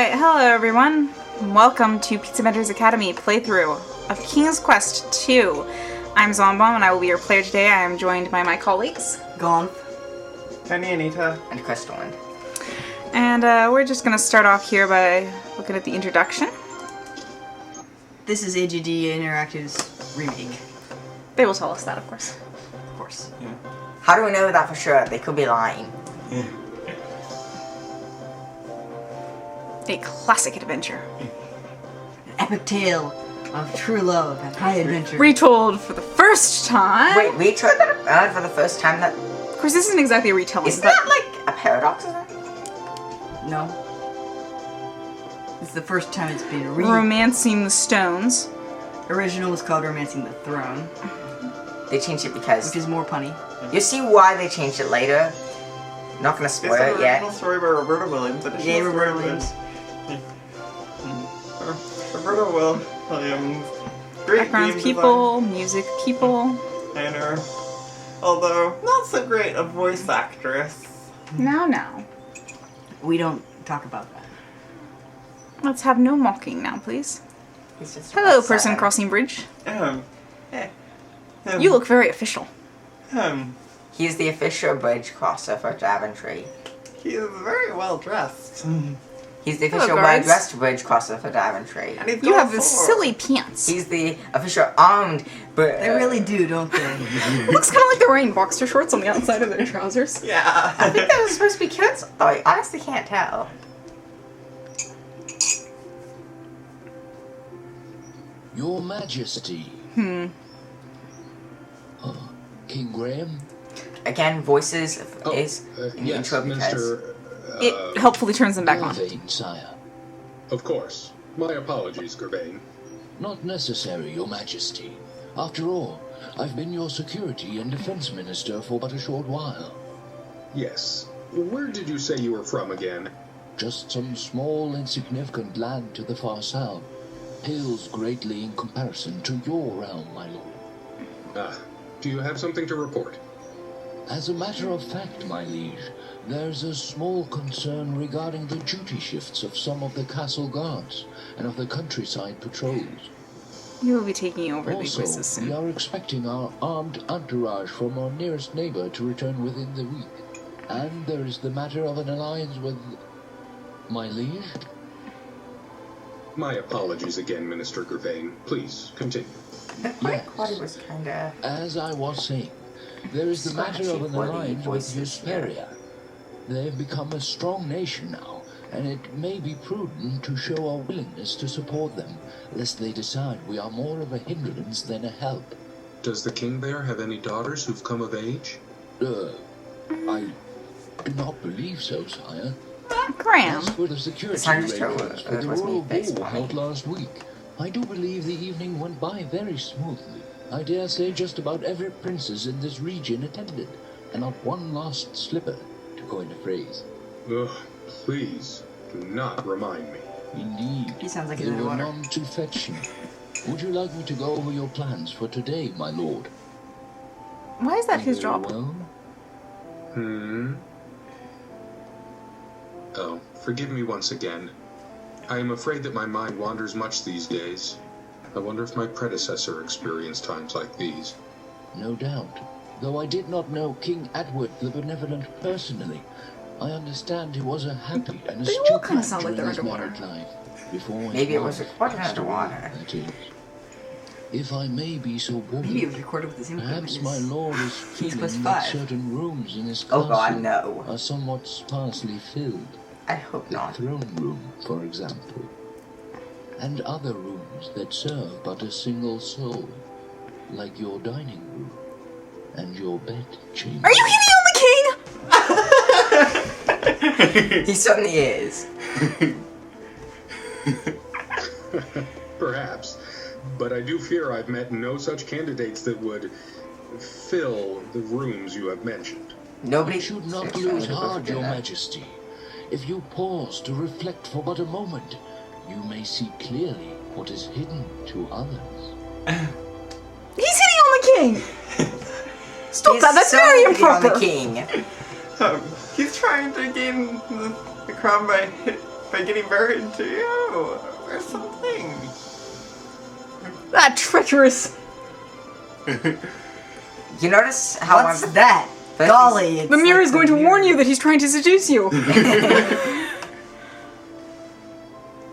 Alright, hello everyone. Welcome to Pizza Vendors Academy playthrough of King's Quest 2. I'm Zombomb and I will be your player today. I am joined by my colleagues. Gone. Penny, Anita. And Crystalline. And we're just going to start off here by looking at the introduction. This is AGD Interactive's remake. They will tell us that, of course. Of course. Yeah. How do we know that for sure? They could be lying. Yeah. A classic adventure. An epic tale of true love and high adventure. Retold for the first time. Wait, we tried that for the first time? That Of course, this isn't exactly a retelling. Isn't that like a paradox of that? No. It's the first time it's been Romancing the Stones. Original was called Romancing the Throne. They changed it because... Which is more punny. You see why they changed it later? Not gonna spoil it yet. Original story by Roberta Williams. Yeah, Roberta Williams. Roberta Williams. Great Backgrounds game people, music people. designer. Although, not so great a voice actress. Now. We don't talk about that. Let's have no mocking now, please. He's just Hello, outside. person crossing bridge. Eh. You look very official. He's the official bridge crosser for Daventry. He is very well dressed. He's the Hello, official guards. well-dressed bridge crosser for Daventry. And he's You got have a the sword. silly pants. He's the official armed, but They really do, don't they? It looks kind of like they're wearing boxer shorts on the outside of their trousers. Yeah. I think that was supposed to be kids. Though I honestly can't tell. Your Majesty. King Graham? Again, voices is in the Yes, intro because Mr. It helpfully turns them back on. Gervain, sire. Of course. My apologies, Gervain. Not necessary, Your Majesty. After all, I've been your security and defense minister for but a short while. Yes. Where did you say you were from again? Just some small, insignificant land to the far south. Pales greatly in comparison to your realm, my lord. Ah, do you have something to report? As a matter of fact, my liege, there's a small concern regarding the duty shifts of some of the castle guards and of the countryside patrols. You will be taking over the Also, voices we soon. are expecting our armed entourage from our nearest neighbor to return within the week. And there is the matter of an alliance with... my liege? My apologies again, Minister Gervain. Please, continue. my body was kinda. As I was saying, there is the matter of an alliance with Hesperia. They've become a strong nation now, and it may be prudent to show our willingness to support them, lest they decide we are more of a hindrance than a help. Does the king there have any daughters who've come of age? I do not believe so, sire. Graham. As for the security Simon just arrangements told- for the was me royal face ball palming. held last week, I do believe the evening went by very smoothly. I dare say just about every princess in this region attended, and not one lost slipper, to coin a phrase. Ugh, please, do not remind me. Indeed, He sounds like he's there were underwater. none to fetch him. Would you like me to go over your plans for today, my lord? Why is that his Very job? well. Oh, forgive me once again. I am afraid that my mind wanders much these days. I wonder if my predecessor experienced times like these. No doubt. Though I did not know King Edward the Benevolent personally, I understand he was a happy and They all astute kinda man sound like during they're his underwater. married life, before his Maybe it was wife recorded passed away, underwater. that is. If I may be so bold, Maybe it was recorded with the same perhaps equipment my as lord is feeling plus that 5. certain rooms in his Oh castle god, no. are somewhat sparsely filled. I hope The not. throne room, for example, and other rooms that serve but a single soul, like your dining room and your bed chamber. Are you hitting on the king? He certainly is. Perhaps, but I do fear I've met no such candidates that would fill the rooms you have mentioned. Nobody You should not lose heart, Your Majesty. If you pause to reflect for but a moment, you may see clearly what is hidden to others. He's hitting on the king! Stop that, that's so very hitting on improper! the king. He's trying to gain the crown by by getting buried into you or something. That treacherous. You notice how What's that? Golly, it's The mirror like is going to warn you that he's trying to seduce you.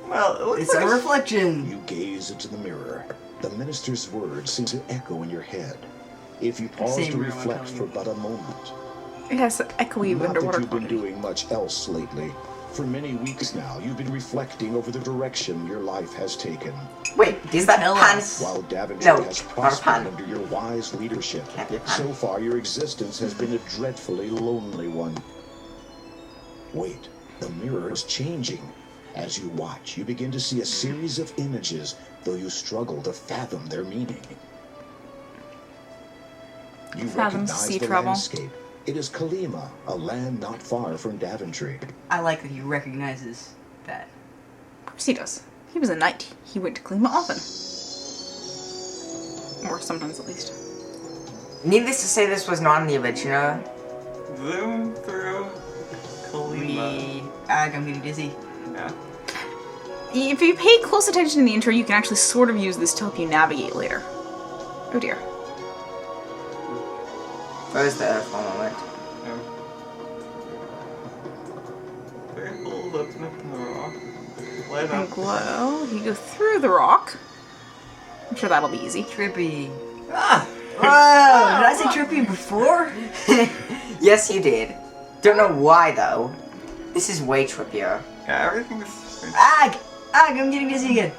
Well, it looks It's like a reflection. You gaze into the mirror. The minister's words seem to echo in your head. If you pause Same to room, I'm reflect telling for you. but a moment. It has echoey Not that underwater you've been quality. doing much else lately. For many weeks now, you've been reflecting over the direction your life has taken. Wait, is that Tell pan? us. While Daventry No, has not a prospered pun. under your wise leadership, Can't be a pun. so far your existence has been a dreadfully lonely one. Wait, the mirror is changing. As you watch, you begin to see a series of images, though you struggle to fathom their meaning. You Fathom recognize sea the trouble. landscape. It is Kalima, a land not far from Daventry. I like that he recognizes that. Of course he does. He was a knight. He went to Klima often. Or sometimes at least. Needless to say, this was not in the original. zoom through Kalima. I'm getting dizzy. Yeah. If you pay close attention in the intro, you can actually sort of use this to help you navigate later. Oh dear. Where's the for a moment? Very old, open up in the rock. Light And up. glow. You go through the rock. I'm sure that'll be easy. Trippy. Ah! Whoa! Did I say trippy before? Yes, you did. Don't know why though. This is way trippier. Yeah, everything's. Ag! Ag, I'm getting dizzy again.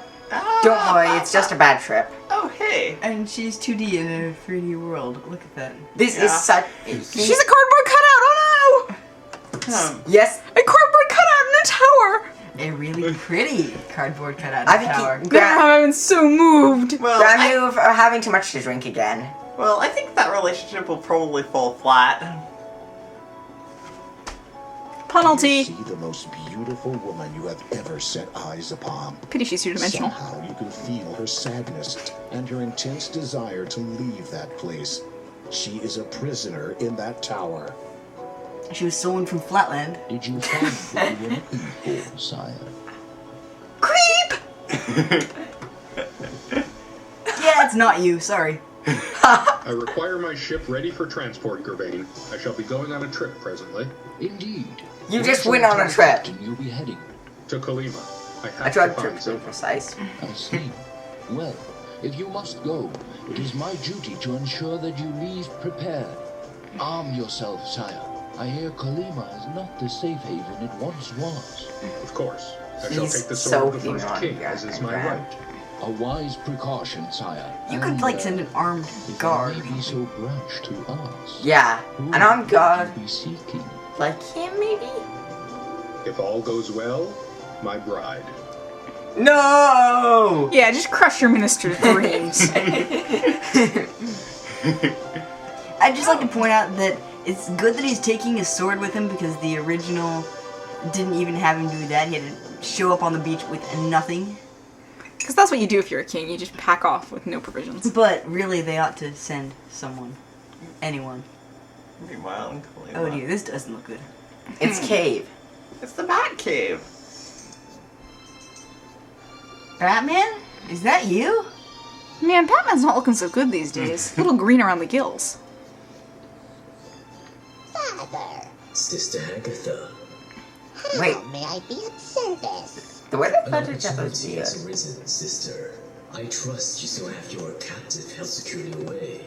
Don't worry, it's just a bad trip. Oh, hey! And she's 2D in a 3D world. Look at that. This Yeah. is such. She's a cardboard cutout! Oh no! Yes, A cardboard cutout in a tower! A really pretty cardboard cutout I in the think tower. Grandma, I've been so moved. Well, Grab I, you for having too much to drink again. well, I think that relationship will probably fall flat. Penalty. See the most beautiful woman you have ever set eyes upon. Pity she's two-dimensional. Somehow you can feel her sadness and her intense desire to leave that place. She is a prisoner in that tower. She was stolen from Flatland. Did you find what you were looking for, sire? Creep! Yeah, it's not you. Sorry. I require my ship ready for transport, Gervain. I shall be going on a trip presently. Indeed. You Where just shall went on a I trip. captain you'll be heading? To Kalima. I I have tried to to find be some. precise. I see. Well, if you must go, it is my duty to ensure that you leave prepared. Arm yourself, sire. I hear Kalima is not the safe haven it once was. Of course. I shall He's take the so sword of the keen first on king, your as is my grand. right. A wise precaution, sire. You could, like, send an armed if guard. I may be so brash to ask. Yeah, Who and I'm would God. you be seeking? Like him, maybe? If all goes well, my bride. No! Yeah, just crush your minister's dreams. I'd just like to point out that it's good that he's taking his sword with him because the original didn't even have him do that. He had to show up on the beach with nothing. Because that's what you do if you're a king. You just pack off with no provisions. But really, they ought to send someone. Anyone. Meanwhile, in Kalima. Oh dear, this doesn't look good. It's cave. It's the Bat Cave. Batman? Is that you? Man, Batman's not looking so good these days. A little green around the gills. Father, Sister Agatha, how Wait. may I be of service? The way that an footage of those opportunity has videos. arisen, sister. I trust you still have your captive held securely away.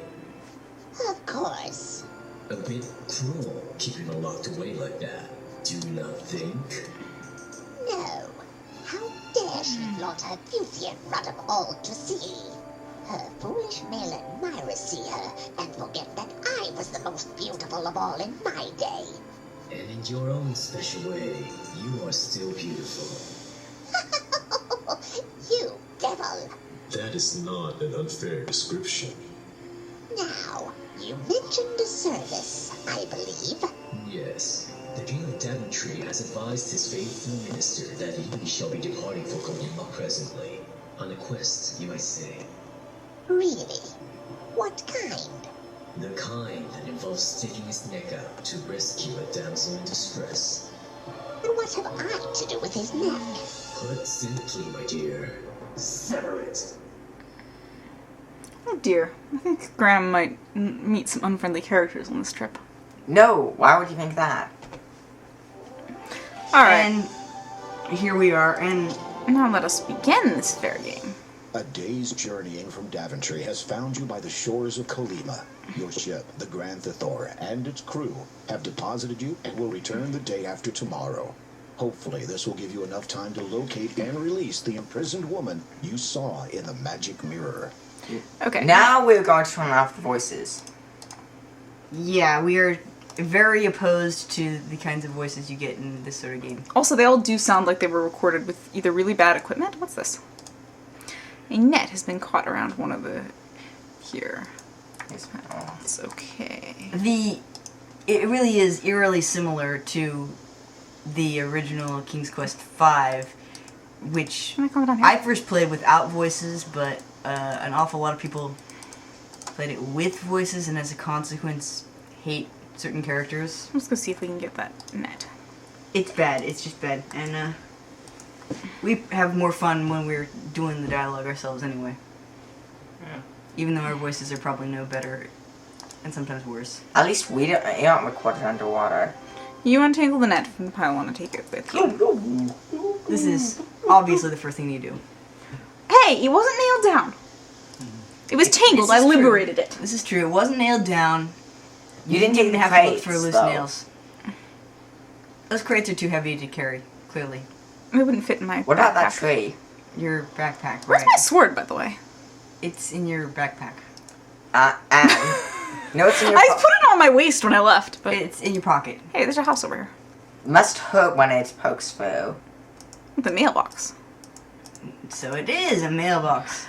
Of course. A bit cruel keeping her locked away like that. Do you not think? No. How dare she flaunt her beauty in front of all to see? Her foolish male admirers see her and forget that I was the most beautiful of all in my day. And in your own special way, you are still beautiful. You devil! That is not an unfair description. Now, you mentioned a service, I believe. Yes. The King of Daventry has advised his faithful minister that he shall be departing for Kalima presently. On a quest, you might say. Really? What kind? The kind that involves sticking his neck out to rescue a damsel in distress. And what have I to do with his neck? Put simply, my dear, sever it. Oh dear. I think Graham might meet some unfriendly characters on this trip. No, why would you think that? Alright, And here we are, and now let us begin this fair game. A day's journeying from Daventry has found you by the shores of Colima. Your ship, the Grand Thor, and its crew have deposited you and will return the day after tomorrow. Hopefully, this will give you enough time to locate and release the imprisoned woman you saw in the magic mirror. Okay. Now we're going to turn off the voices. yeah, we are very opposed to the kinds of voices you get in this sort of game. Also, they all do sound like they were recorded with either really bad equipment. What's this? A net has been caught around one of the... here. It's okay. It really is eerily similar to the original King's Quest V, which Can I come down here? I first played without voices, but an awful lot of people played it with voices, and as a consequence, hate certain characters. Let's go see if we can get that net. It's bad. It's just bad, and we have more fun when we're doing the dialogue ourselves anyway. Yeah. Even though our voices are probably no better, and sometimes worse. At least we don't, you aren't recorded underwater. You untangle the net from the pile. I want to take it with you. This is obviously the first thing you do. Hey, it wasn't nailed down. It was tangled. This I is true. liberated it. This is true. It wasn't nailed down. You didn't take even the have to look crates, for loose though. nails. Those crates are too heavy to carry, clearly. It wouldn't fit in my What about that backpack. tree? Your backpack, Where's right? my sword, by the way? It's in your backpack. And no, it's in your I put it on my waist when I left, but It's in your pocket. hey, there's a house over here. must hurt when it pokes through. The mailbox. So it is a mailbox.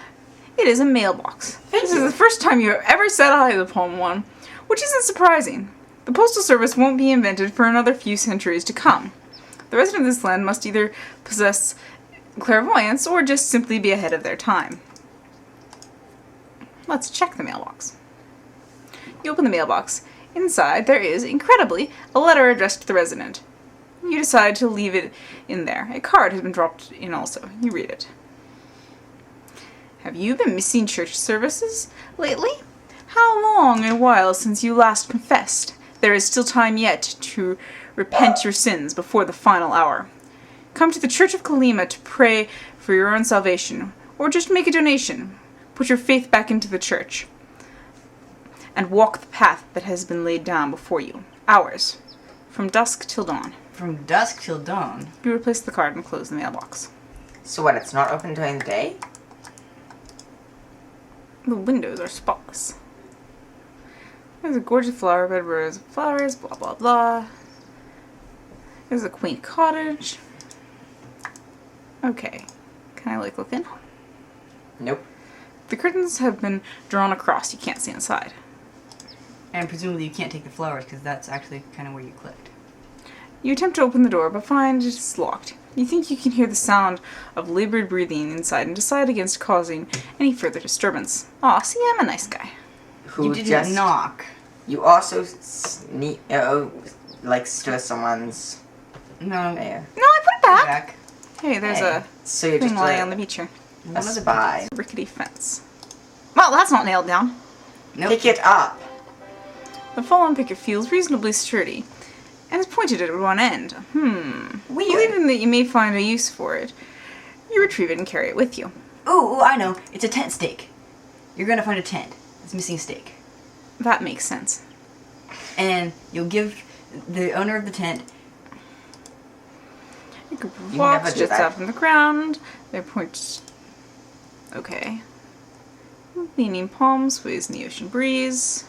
It is a mailbox. This is the first time you have ever set eyes upon one, which isn't surprising. The postal service won't be invented for another few centuries to come. The residents of this land must either possess clairvoyance or just simply be ahead of their time. Let's check the mailbox. You open the mailbox. Inside, there is, incredibly, a letter addressed to the resident. You decide to leave it in there. A card has been dropped in also. You read it. Have you been missing church services lately? How long a while since you last confessed? There is still time yet to repent your sins before the final hour. Come to the Church of Colima to pray for your own salvation, or just make a donation. Put your faith back into the church, and walk the path that has been laid down before you. Hours, from dusk till dawn. From dusk till dawn. You replace the card and close the mailbox. So what, it's not open during the day? The windows are spotless. There's a gorgeous flower bed, rows of flowers, blah blah blah. There's a quaint cottage. Okay. Can I look in? Nope. The curtains have been drawn across. You can't see inside. And presumably you can't take the flowers because that's actually kind of where you clicked. You attempt to open the door, but find it's locked. You think you can hear the sound of labored breathing inside and decide against causing any further disturbance. Aw, see, I'm a nice guy. Who You didn't just knock. You also stir someone's No. there. No, I put it back. Back. Hey, there's Hey, a so you're thing just lying like on the beach here. a spy. Rickety fence. Well, that's not nailed down. Nope. Pick it up. The fallen picket feels reasonably sturdy, and is pointed at one end. Weird. Believing that you may find a use for it, you retrieve it and carry it with you. Ooh, I know. It's a tent stake. You're gonna find a tent. It's missing a stake. That makes sense. And you'll give the owner of the tent. A group of You walks never do just that. out from the ground. They point. Okay. Leaning palm sways in the ocean breeze.